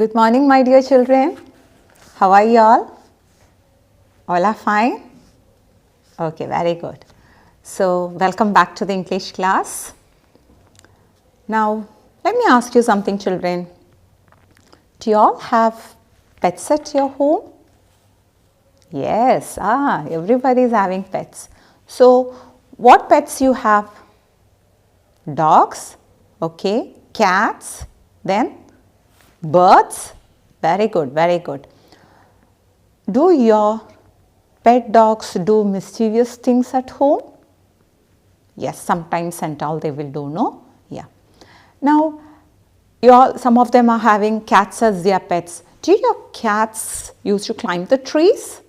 Good morning, my dear children. How are you all? All are fine? Okay, very good. So, welcome back to the English class. Now, let me ask you something, children. Do you all have pets at your home? Yes, everybody is having pets. So, what pets you have? Dogs, okay, cats, then birds. Very good, very good. Do your pet dogs do mischievous things at home? Yes, sometimes and all they will do, no? Yeah. Now, some of them are having cats as their pets. Do your cats used to climb the trees?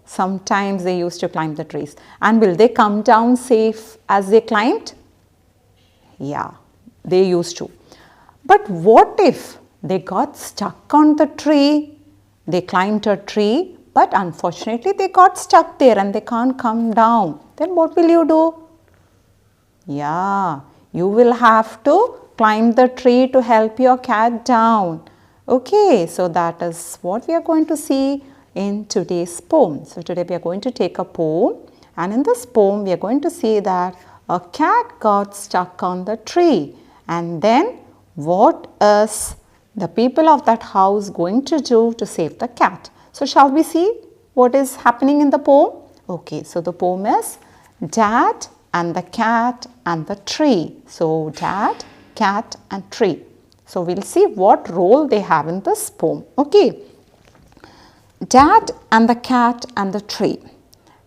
Sometimes they used to climb the trees. And will they come down safe as they climbed? Yeah, they used to. But what if they got stuck on the tree? They climbed a tree, but unfortunately they got stuck there and they can't come down. Then what will you do? Yeah, you will have to climb the tree to help your cat down. Okay, so that is what we are going to see in today's poem. So today we are going to take a poem, and in this poem we are going to see that a cat got stuck on the tree, and then what is the people of that house going to do to save the cat? So shall we see what is happening in the poem? Okay, so the poem is Dad and the Cat and the Tree. So Dad, Cat and Tree. So we'll see what role they have in this poem. Okay. Dad and the Cat and the Tree.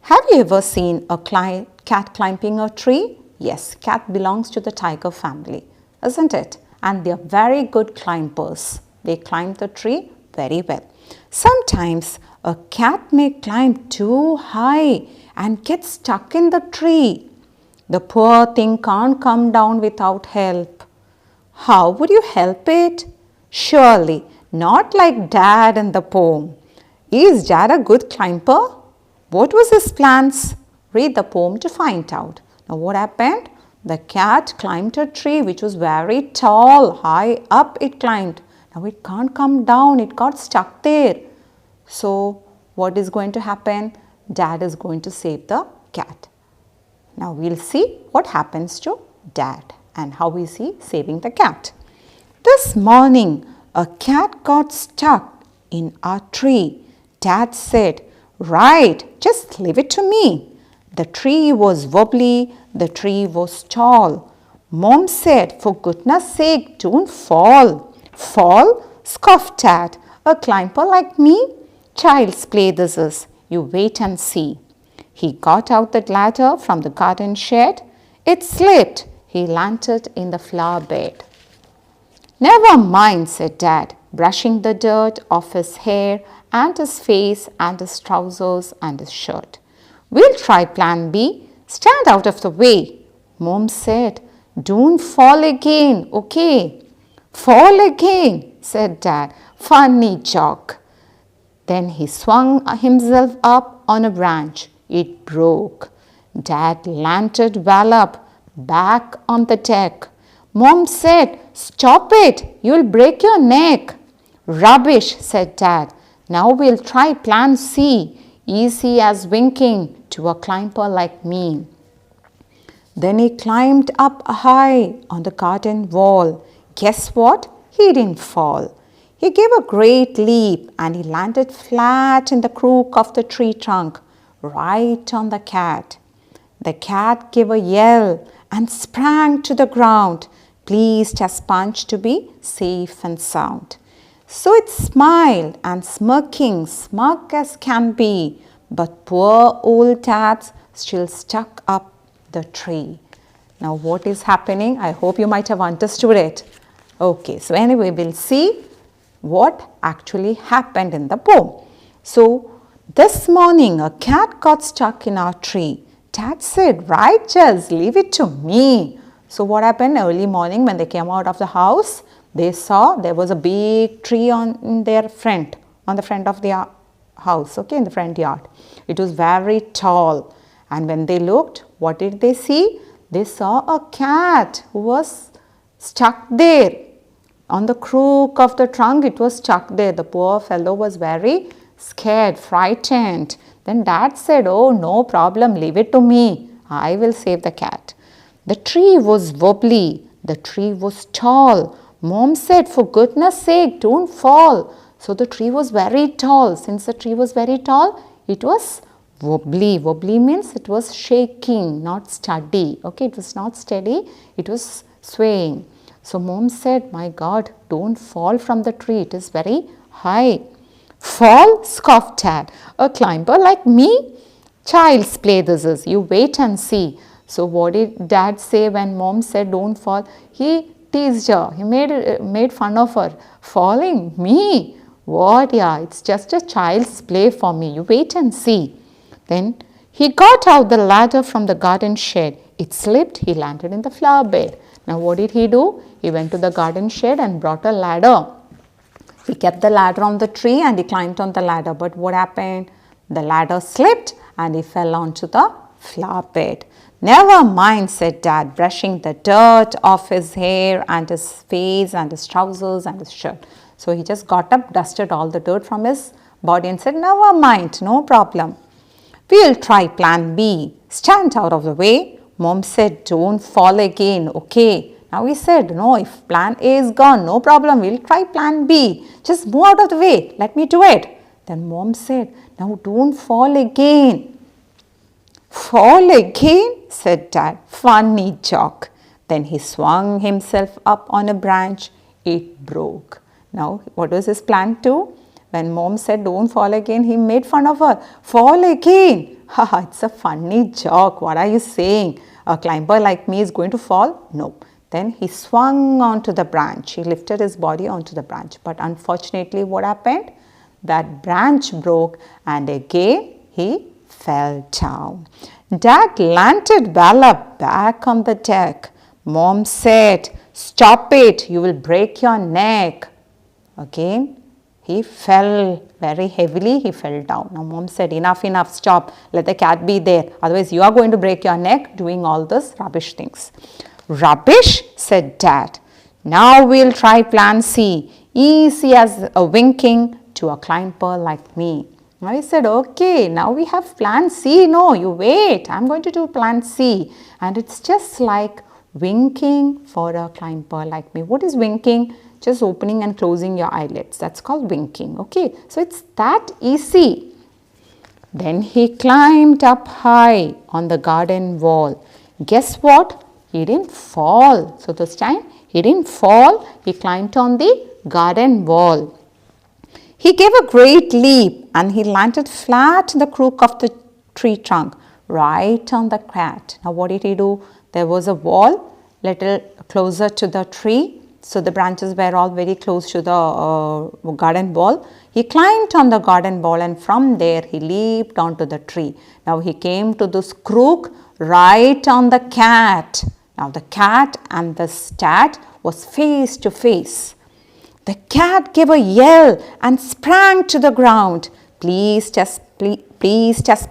Have you ever seen a cat climbing a tree? Yes, cat belongs to the tiger family, isn't it? And they are very good climbers. They climb the tree very well. Sometimes a cat may climb too high and get stuck in the tree. The poor thing can't come down without help. How would you help it? Surely not like Dad in the poem. Is Dad a good climber? What was his plans? Read the poem to find out. Now what happened? The cat climbed a tree which was very tall, high up it climbed. Now it can't come down, it got stuck there. So what is going to happen? Dad is going to save the cat. Now we'll see what happens to Dad and how is he saving the cat. This morning a cat got stuck in a tree. Dad said, "Right, just leave it to me." The tree was wobbly, the tree was tall. Mom said, "For goodness sake, don't fall." "Fall?" scoffed Dad. "A climber like me? Child's play this is. You wait and see." He got out the ladder from the garden shed. It slipped. He landed in the flower bed. "Never mind," said Dad, brushing the dirt off his hair and his face and his trousers and his shirt. "We'll try plan B. Stand out of the way." Mom said, "Don't fall again, okay?" "Fall again," said Dad. "Funny joke." Then he swung himself up on a branch. It broke. Dad landed well up, back on the deck. Mom said, "Stop it, you'll break your neck." "Rubbish," said Dad. "Now we'll try plan C. Easy as winking to a climber like me." Then he climbed up high on the garden wall. Guess what? He didn't fall. He gave a great leap and he landed flat in the crook of the tree trunk, right on the cat. The cat gave a yell and sprang to the ground, pleased as Punch to be safe and sound. So it smiled and smirking, smug as can be, but poor old Dad's still stuck up the tree. Now what is happening? I hope you might have understood it. Okay, so anyway, we'll see what actually happened in the poem. So this morning a cat got stuck in our tree. Dad said, "Right, just leave it to me." So what happened early morning when they came out of the house? They saw there was a big tree on the front of their house, okay, in the front yard. It was very tall. And when they looked, what did they see? They saw a cat who was stuck there. On the crook of the trunk, it was stuck there. The poor fellow was very scared, frightened. Then Dad said, "Oh, no problem, leave it to me. I will save the cat." The tree was wobbly. The tree was tall. Mom said, "For goodness sake, don't fall." So the tree was very tall. Since the tree was very tall, it was wobbly. Wobbly means it was shaking, not steady. Okay, it was not steady, it was swaying. So Mom said, "My God, don't fall from the tree. It is very high." "Fall?" scoffed Dad. "A climber like me? Child's play this is. You wait and see." So what did Dad say when Mom said don't fall? He teased her. He made fun of her. "Falling? Me? What? Yeah, it's just a child's play for me. You wait and see." Then he got out the ladder from the garden shed. It slipped. He landed in the flower bed. Now what did he do? He went to the garden shed and brought a ladder. He kept the ladder on the tree and he climbed on the ladder. But what happened? The ladder slipped and he fell onto the flower bed. "Never mind," said Dad, brushing the dirt off his hair and his face and his trousers and his shirt. So he just got up, dusted all the dirt from his body and said, "Never mind, no problem. We'll try plan B. Stand out of the way." Mom said, "Don't fall again, okay?" Now he said, "No, if plan A is gone, no problem. We'll try plan B. Just move out of the way. Let me do it." Then Mom said, "Now don't fall again." "Fall again?" said Dad. "Funny joke." Then he swung himself up on a branch. It broke. Now what was his plan too? When Mom said don't fall again, he made fun of her. "Fall again? Haha, it's a funny joke. What are you saying? A climber like me is going to fall?" No. Then he swung onto the branch. He lifted his body onto the branch. But unfortunately, what happened? That branch broke and again he fell down. Dad landed well up back on the deck. Mom said, "Stop it, you will break your neck." Again, he fell very heavily, he fell down. Now Mom said, "Enough, enough, stop. Let the cat be there. Otherwise you are going to break your neck doing all this rubbish things." "Rubbish?" said Dad. "Now we'll try plan C. Easy as a winking to a climber like me." I said, "Okay, now we have plan C." "No, you wait. I'm going to do plan C." And it's just like winking for a climber like me. What is winking? Just opening and closing your eyelids. That's called winking. Okay, so it's that easy. Then he climbed up high on the garden wall. Guess what? He didn't fall. So this time he didn't fall. He climbed on the garden wall. He gave a great leap and he landed flat in the crook of the tree trunk, right on the cat. Now what did he do? There was a wall little closer to the tree. So the branches were all very close to the garden wall. He climbed on the garden wall and from there he leaped onto the tree. Now he came to this crook right on the cat. Now the cat and the stat was face to face. The cat gave a yell and sprang to the ground. Please test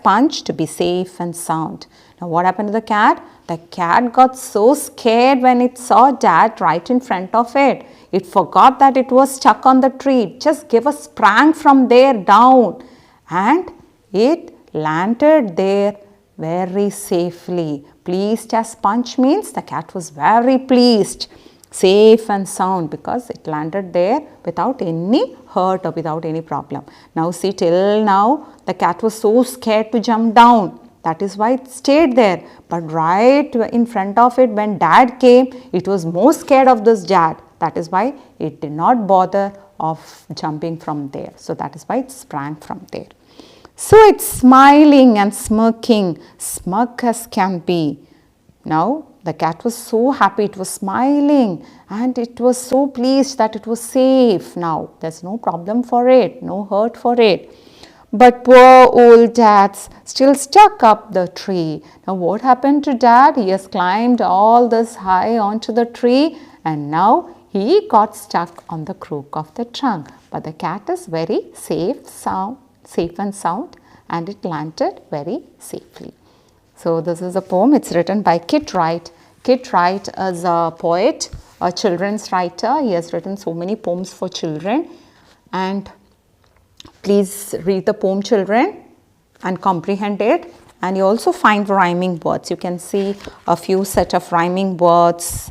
Punch to be safe and sound. Now what happened to the cat? The cat got so scared when it saw Dad right in front of it. It forgot that it was stuck on the tree. It just gave a sprang from there down and it landed there very safely. Pleased as Punch means the cat was very pleased, safe and sound because it landed there without any hurt or without any problem. Now see, till now the cat was so scared to jump down. That is why it stayed there. But right in front of it when Dad came, it was more scared of this Dad. That is why it did not bother of jumping from there. So that is why it sprang from there. So it's smiling and smirking, smug as can be. Now the cat was so happy, it was smiling and it was so pleased that it was safe now. There's no problem for it, no hurt for it. But poor old Dad's still stuck up the tree. Now what happened to Dad? He has climbed all this high onto the tree and now he got stuck on the crook of the trunk. But the cat is very safe and sound and it landed very safely. So this is a poem. It's written by Kit Wright. Kit Wright is a poet a children's writer. He has written so many poems for children, and please read the poem, children, and comprehend it. And you also find rhyming words. You can see a few set of rhyming words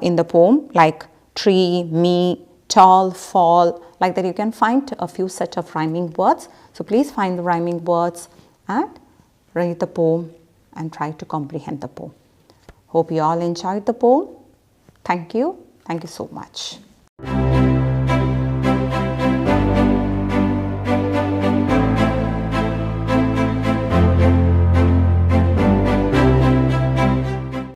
in the poem, like tree, me, tall, fall, like that. You can find a few set of rhyming words. So please find the rhyming words and read the poem and try to comprehend the poem. Hope you all enjoyed the poem. Thank you. Thank you so much.